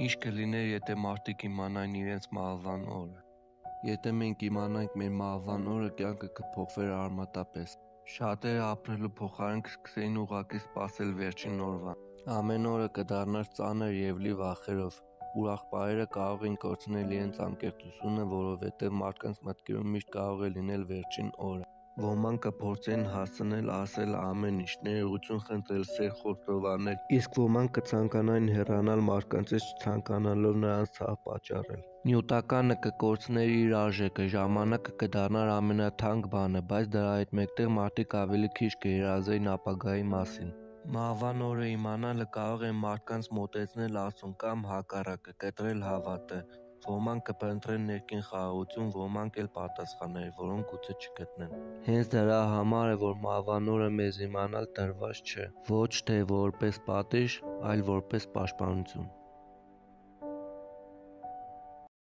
Ինչ կլիներ, եթե մարդիկ իմանային իրենց մահվան օրը։ Եթե մենք իմանանք մեր մահվան օրը, կյանքը կփոխվեր արմատապես։ Շատերը ապրելու փոխարեն կսկսեին ուղղակի սպասել վերջին օրվան։ Ամեն օրը կդառնար ծանր և լի վախերով։ Ուրախ պահերը կարող էին կորցնել իրենց անկեղծությունը, որովհետև մարդկանց մտքերում միշտ կարող է լինել վերջին օրը։ Ոմանք կփորձեն հասցնել ասել ամեն ինչ, ներողություն խնդրել, սեր խոստովանել, իսկ ոմանք կցանկանային հեռանալ մարդկանցից, չցանկանալով նրանց ցավ պատճառել։ Նյութականը կկորցներ իր արժեքը, ժամանակը կդառնար ամենաթանկ բանը, բայց դրա հետ մեկտեղ մարդիկ ավելի քիչ կերազեին ապագայի մասին։ Մահվան օրը իմանալը կարող է մարդկանց մոտեցնել Աստծուն կամ հակառակը, կտրել հավատը։ Ոմանք կփնտրեն ներքին խաղաղություն, ոմանք էլ պատասխաններ, որոնք գուցե չգտնեն։ Հենց դրա համար է, որ մահվան օրը մեզ իմանալ տրված չէ, ոչ թե որպես պատիժ, այլ որպես պաշտպանություն։